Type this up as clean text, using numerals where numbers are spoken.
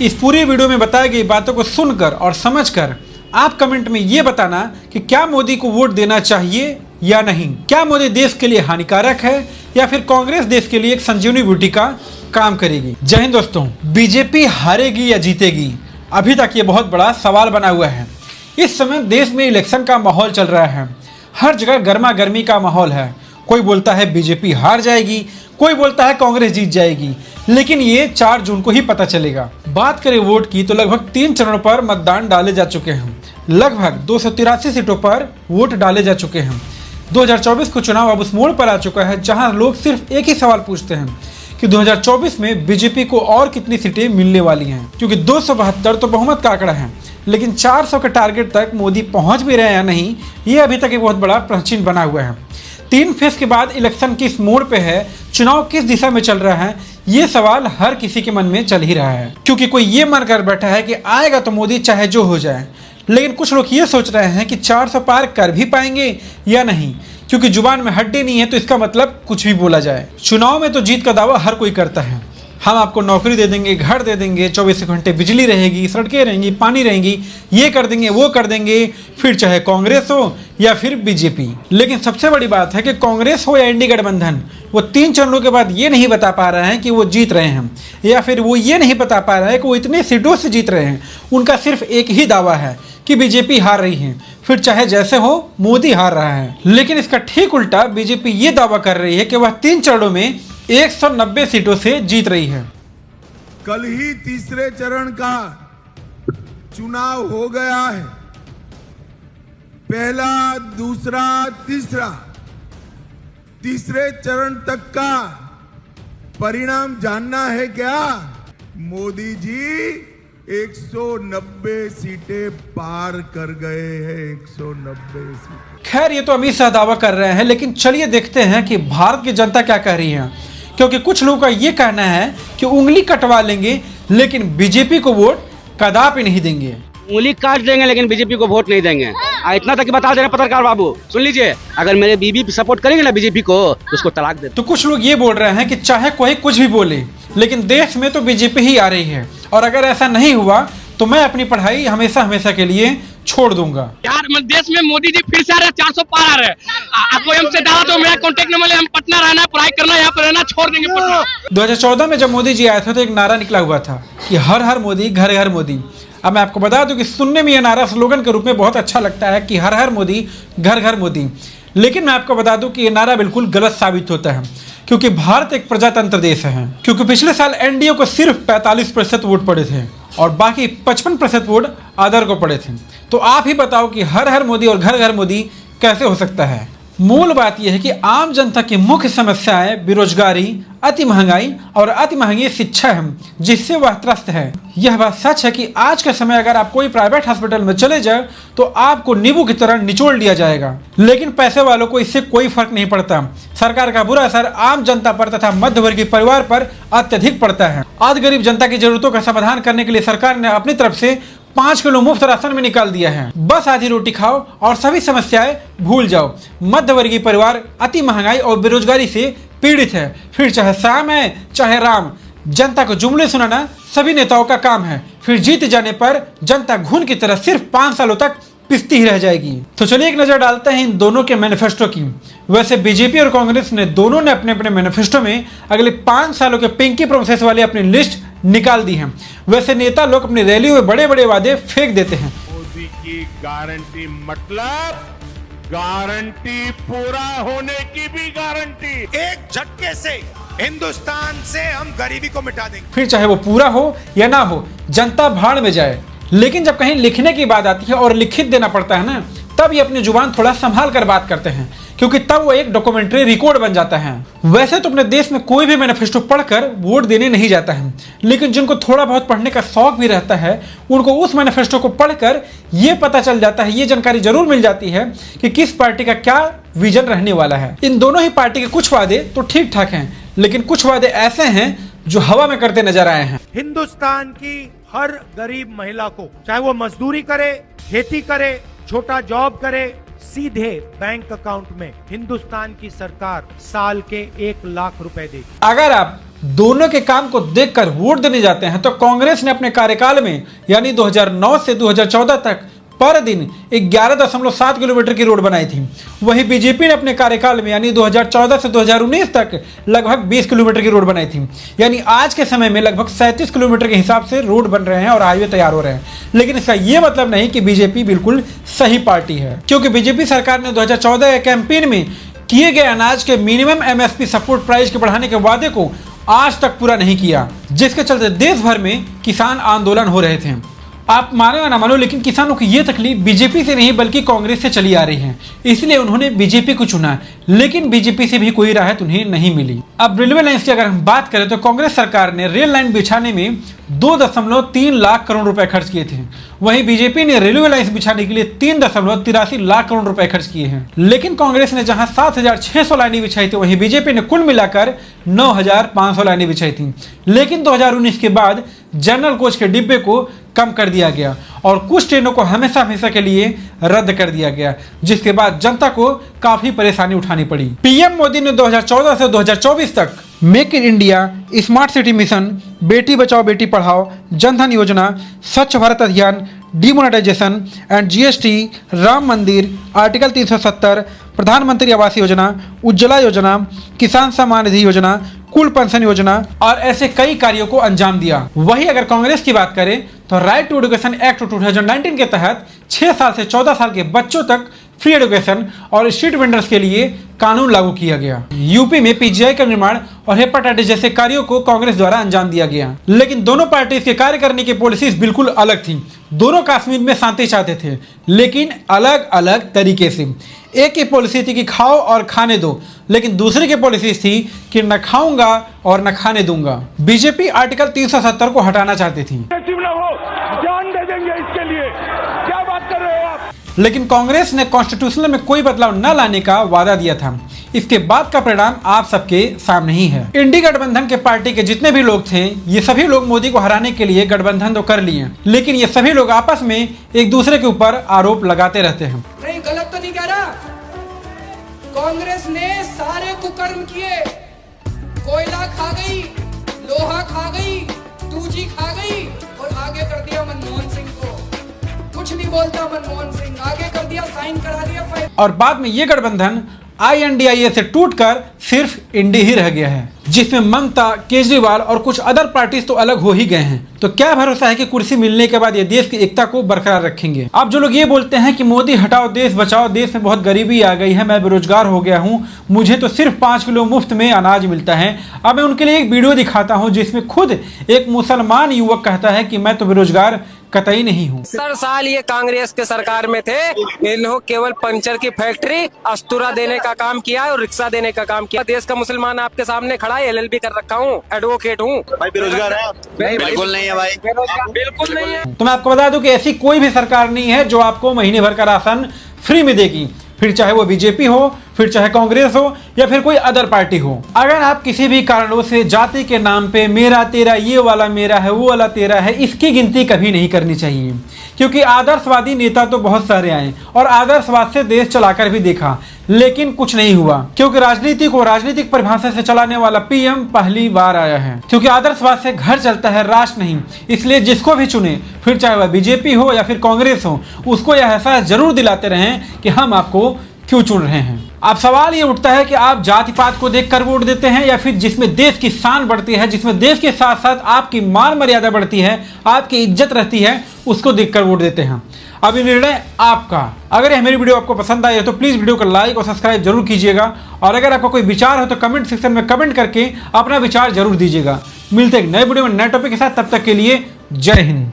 इस पूरी वीडियो में बताई गई बातों को सुनकर और समझकर आप कमेंट में ये बताना कि क्या मोदी को वोट देना चाहिए या नहीं। क्या मोदी देश के लिए हानिकारक है या फिर कांग्रेस देश के लिए एक संजीवनी बूटी का काम करेगी। जय हिंद दोस्तों, बीजेपी हारेगी या जीतेगी, अभी तक ये बहुत बड़ा सवाल बना हुआ है। इस समय देश में इलेक्शन का माहौल चल रहा है, हर जगह गर्मा गर्मी का माहौल है। कोई बोलता है बीजेपी हार जाएगी, कोई बोलता है कांग्रेस जीत जाएगी, लेकिन ये 4 जून को ही पता चलेगा। बात करें वोट की तो लगभग 3 चरणों पर मतदान डाले जा चुके हैं। लगभग 283 सीटों पर वोट डाले जा चुके हैं। 2024 का चुनाव अब उस मोड़ पर आ चुका है जहां लोग सिर्फ एक ही सवाल पूछते हैं कि 2024 में बीजेपी को और कितनी सीटें मिलने वाली हैं, क्योंकि 272 तो बहुमत का आंकड़ा है, लेकिन 400 के टारगेट तक मोदी पहुंच भी रहे हैं या नहीं, ये अभी तक एक बहुत बड़ा प्रश्न बना हुआ है। 3 फेज के बाद इलेक्शन किस मोड़ पे है, चुनाव किस दिशा में चल रहा है, ये सवाल हर किसी के मन में चल ही रहा है। क्योंकि कोई ये मान कर बैठा है कि आएगा तो मोदी चाहे जो हो जाए, लेकिन कुछ लोग ये सोच रहे हैं कि 400 पार कर भी पाएंगे या नहीं, क्योंकि जुबान में हड्डी नहीं है तो इसका मतलब कुछ भी बोला जाए। चुनाव में तो जीत का दावा हर कोई करता है, हम आपको नौकरी दे देंगे, घर दे देंगे, 24 घंटे बिजली रहेगी, सड़कें रहेंगी, पानी रहेंगी, ये कर देंगे, वो कर देंगे, फिर चाहे कांग्रेस हो या फिर बीजेपी। लेकिन सबसे बड़ी बात है कि कांग्रेस हो या इंडी गठबंधन, वो 3 चरणों के बाद ये नहीं बता पा रहे हैं कि वो जीत रहे हैं, या फिर वो ये नहीं बता पा रहे हैं कि वो इतने सीटों से जीत रहे हैं। उनका सिर्फ एक ही दावा है कि बीजेपी हार रही है, फिर चाहे जैसे हो मोदी हार रहा है। लेकिन इसका ठीक उल्टा बीजेपी ये दावा कर रही है कि वह 3 चरणों में 190 सीटों से जीत रही है। कल ही तीसरे चरण का चुनाव हो गया है। पहला, दूसरा, तीसरे चरण तक का परिणाम जानना है क्या? मोदी जी 190 सीटें पार कर गए हैं। 190 सीटें। खैर ये तो अमित शाह दावा कर रहे हैं, लेकिन चलिए देखते हैं कि भारत की जनता क्या कह रही है। क्योंकि कुछ लोगों का ये कहना है कि उंगली कटवा लेंगे लेकिन बीजेपी को वोट कदापि नहीं देंगे। उंगली काट देंगे लेकिन बीजेपी को वोट नहीं देंगे। इतना तक बता दे रहे पत्रकार बाबू, सुन लीजिए, अगर मेरे बीबी सपोर्ट करेंगे ना बीजेपी को तो उसको तलाक दे। तो कुछ लोग ये बोल रहे हैं कि चाहे कोई कुछ भी बोले, लेकिन देश में तो बीजेपी ही आ रही है, और अगर ऐसा नहीं हुआ तो मैं अपनी पढ़ाई हमेशा हमेशा के लिए छोड़ दूंगा। यार देश में मोदी जी फिर से आ रहे, 400 पार आ रहे हैं। आपको हमसे डाला तो मेरा कांटेक्ट नंबर ले, हम पटना रहना, पढ़ाई करना, यहाँ पर रहना, छोड़ देंगे पटना। 2014 में जब मोदी जी आए थे तो एक नारा निकला हुआ था कि हर हर मोदी, घर घर मोदी। अब मैं आपको बता दूं कि सुनने में यह नारा स्लोगन के रूप में बहुत अच्छा लगता है कि हर हर मोदी, घर घर मोदी, लेकिन मैं आपको बता दूं कि यह नारा बिल्कुल गलत साबित होता है, क्योंकि भारत एक प्रजातंत्र देश है। क्योंकि पिछले साल एनडीए को सिर्फ 45% वोट पड़े थे और बाकी 55% वोट अदर को पड़े थे। तो आप ही बताओ कि हर हर मोदी और घर घर मोदी कैसे हो सकता है। मूल बात यह है कि आम जनता की मुख्य समस्याएं बेरोजगारी, अति महंगाई और अति महंगी शिक्षा है, जिससे वह त्रस्त है। यह बात सच है कि आज के समय अगर आप कोई प्राइवेट हॉस्पिटल में चले जाए तो आपको नींबू की तरह निचोड़ लिया जाएगा, लेकिन पैसे वालों को इससे कोई फर्क नहीं पड़ता। सरकार का बुरा असर आम जनता पर तथा मध्यवर्गीय परिवार पर अत्यधिक पड़ता है। आज गरीब जनता की जरूरतों का समाधान करने के लिए सरकार ने अपनी तरफ से 5 किलो मुफ्त राशन में निकाल दिया है। बस आधी रोटी खाओ और सभी समस्याएं भूल जाओ। मध्यवर्गीय परिवार अति महंगाई और बेरोजगारी से पीड़ित है, फिर चाहे श्याम है चाहे राम। जनता को जुमले सुनाना सभी नेताओं का काम है, फिर जीत जाने पर जनता घून की तरह सिर्फ 5 सालों तक पिसती ही रह जाएगी। तो चलिए एक नजर डालते हैं इन दोनों के मैनिफेस्टो की। वैसे बीजेपी और कांग्रेस ने दोनों ने अपने अपने मैनिफेस्टो में अगले 5 सालों के पिंकी प्रोसेस वाली अपनी लिस्ट निकाल दी है। वैसे नेता लोग अपनी रैलियों में बड़े बड़े वादे फेंक देते हैं। मोदी की गारंटी मतलब गारंटी पूरा होने की भी गारंटी। एक झटके से हिंदुस्तान से हम गरीबी को मिटा देंगे। फिर चाहे वो पूरा हो या ना हो, जनता भाड़ में जाए। लेकिन जब कहीं लिखने की बात आती है और लिखित देना पड़ता है ना, तब ये अपनी जुबान थोड़ा संभाल कर बात करते हैं, क्योंकि तब वो एक डॉक्यूमेंट्री रिकॉर्ड बन जाता है। वैसे तो अपने देश में कोई भी मैनिफेस्टो पढ़कर वोट देने नहीं जाता है, लेकिन जिनको थोड़ा बहुत पढ़ने का शौक भी रहता है, उनको उस मैनिफेस्टो को पढ़कर ये पता चल जाता है, ये जानकारी जरूर मिल जाती है कि किस पार्टी का क्या विजन रहने वाला है। इन दोनों ही पार्टी के कुछ वादे तो ठीक ठाक हैं, लेकिन कुछ वादे ऐसे हैं जो हवा में करते नजर आए हैं। हिंदुस्तान की हर गरीब महिला को, चाहे वो मजदूरी करे, खेती करे, छोटा जॉब करे, सीधे बैंक अकाउंट में हिंदुस्तान की सरकार साल के 1 लाख रुपए देगी। अगर आप दोनों के काम को देखकर वोट देने जाते हैं तो कांग्रेस ने अपने कार्यकाल में यानी 2009 से 2014 तक पर दिन 11.7 किलोमीटर की रोड बनाई थी। वहीं बीजेपी ने अपने कार्यकाल में यानी 2014 से 2019 तक लगभग 20 किलोमीटर की रोड बनाई थी। यानी आज के समय में लगभग 37 किलोमीटर के हिसाब से रोड बन रहे हैं और हाईवे तैयार हो रहे हैं। लेकिन इसका ये मतलब नहीं कि बीजेपी बिल्कुल सही पार्टी है, क्योंकि बीजेपी सरकार ने 2014 के कैंपेन में किए गए अनाज के मिनिमम एमएसपी सपोर्ट प्राइस के बढ़ाने के वादे को आज तक पूरा नहीं किया, जिसके चलते देश भर में किसान आंदोलन हो रहे थे। आप मानो या ना मानो, लेकिन किसानों की ये तकलीफ बीजेपी से नहीं बल्कि कांग्रेस से चली आ रही है, इसलिए उन्होंने बीजेपी को चुना। लेकिन बीजेपी से भी कोई राहत उन्हें नहीं मिली। अब रेलवे लाइन की अगर हम बात करें तो कांग्रेस सरकार ने रेल लाइन बिछाने में 2.3 लाख करोड़ रुपए खर्च किए थे। वहीं बीजेपी ने रेलवे लाइन बिछाने के लिए 3.83 लाख करोड़ रुपए खर्च किए हैं। लेकिन कांग्रेस ने जहां 7,600 लाइनें बिछाई थी, वहीं बीजेपी ने कुल मिलाकर 9,500 लाइनें बिछाई थी। लेकिन 2019 के बाद जनरल कोच के डिब्बे को कम कर दिया गया और कुछ ट्रेनों को हमेशा हमेशा के लिए रद्द कर दिया गया, जिसके बाद जनता को काफी परेशानी उठानी पड़ी। पीएम मोदी ने 2014 से 2024 तक make in India, smart city mission, Beti Bachao Beti Padhao, Jan Dhan योजना, स्वच्छ भारत अभियान, डिमोनेटाइजेशन एंड जीएसटी, राम मंदिर, आर्टिकल 370, प्रधानमंत्री आवास योजना, उज्ज्वला योजना, किसान सम्मान निधि योजना, कुल पेंशन योजना और ऐसे कई कार्यों को अंजाम दिया। वही अगर कांग्रेस की बात करें तो राइट टू एजुकेशन एक्ट 2019 के तहत 6 साल से 14 साल के बच्चों तक फ्री एजुकेशन और स्ट्रीट वेंडर्स के लिए कानून लागू किया गया। यूपी में पीजीआई का निर्माण और हेपेटाइटिस जैसे कार्यों को कांग्रेस द्वारा अंजाम दिया गया। लेकिन दोनों पार्टी के कार्य करने की पॉलिसीज बिल्कुल अलग थी। दोनों कश्मीर में शांति चाहते थे, लेकिन अलग अलग तरीके से। एक की पॉलिसी थी कि खाओ और खाने दो, लेकिन दूसरे की पॉलिसी थी कि न खाऊंगा और न खाने दूंगा। बीजेपी आर्टिकल 370 को हटाना चाहती थी, जान दे देंगे इसके लिए। क्या बात कर रहे हो आप? लेकिन कांग्रेस ने कॉन्स्टिट्यूशन में कोई बदलाव न लाने का वादा दिया था। इसके बाद का परिणाम आप सबके सामने ही है। इंडी गठबंधन के पार्टी के जितने भी लोग थे, ये सभी लोग मोदी को हराने के लिए गठबंधन तो कर लिए, लेकिन ये सभी लोग आपस में एक दूसरे के ऊपर आरोप लगाते रहते हैं। नहीं, गलत तो नहीं कह रहा। कांग्रेस ने सारे कुकर्म किए। कोयला खा गई, लोहा खा गई, 2G खा गई और आगे कर दिया मनमोहन सिंह को। कुछ नहीं बोलता मनमोहन सिंह, आगे कर दिया, साइन करा दिया फाइल। और बाद में ये गठबंधन INDIA से टूटकर सिर्फ इंडी ही रह गया है, जिसमें ममता, केजरीवाल और कुछ अदर पार्टीज तो अलग हो ही गए हैं। तो क्या भरोसा है कि कुर्सी मिलने के बाद ये देश की एकता को बरकरार रखेंगे? अब जो लोग ये बोलते हैं कि मोदी हटाओ देश बचाओ, देश में बहुत गरीबी आ गई है, मैं बेरोजगार हो गया हूँ, मुझे तो सिर्फ 5 किलो मुफ्त में अनाज मिलता है। अब मैं उनके लिए एक वीडियो दिखाता हूँ जिसमें खुद एक मुसलमान युवक कहता है कि मैं तो बेरोजगार कतई नहीं हूँ। 70 साल ये कांग्रेस के सरकार में थे, इन्होंने केवल पंचर की फैक्ट्री, अस्तूरा देने का काम किया और रिक्शा देने का काम किया। देश का मुसलमान आपके सामने खड़ा है, LLB कर रखा हूँ, एडवोकेट हूँ। भाई बेरोजगार है? नहीं, बिल्कुल नहीं है भाई, बिल्कुल नहीं है। तो मैं आपको बता दूं कि ऐसी कोई भी सरकार नहीं है जो आपको महीने भर का राशन फ्री में देगी, फिर चाहे वो बीजेपी हो, फिर चाहे कांग्रेस हो या फिर कोई अदर पार्टी हो। अगर आप किसी भी कारणों से जाति के नाम पे मेरा तेरा, ये वाला मेरा है, वो वाला तेरा है, इसकी गिनती कभी नहीं करनी चाहिए, क्योंकि आदर्शवादी नेता तो बहुत सारे आए और आदर्शवाद से देश चलाकर भी देखा, लेकिन कुछ नहीं हुआ, क्योंकि राजनीति को राजनीतिक परिभाषा से चलाने वाला पीएम पहली बार आया है। क्योंकि आदर्शवाद से घर चलता है, राष्ट्र नहीं। इसलिए जिसको भी चुने, फिर चाहे वह बीजेपी हो या फिर कांग्रेस हो, उसको यह एहसास जरूर दिलाते रहें कि हम आपको क्यों चुन रहे हैं। अब सवाल ये उठता है कि आप जाति पात को देखकर वोट देते हैं या फिर जिसमें देश की शान बढ़ती है, जिसमें देश के साथ साथ आपकी मान मर्यादा बढ़ती है, आपकी इज्जत रहती है, उसको देखकर वोट देते हैं। अब ये निर्णय आपका। अगर यह मेरी वीडियो आपको पसंद आई है तो प्लीज़ वीडियो को लाइक और सब्सक्राइब जरूर कीजिएगा, और अगर आपका कोई विचार हो तो कमेंट सेक्शन में कमेंट करके अपना विचार जरूर दीजिएगा। मिलते हैं एक नए वीडियो में नए टॉपिक के साथ, तब तक के लिए जय हिंद।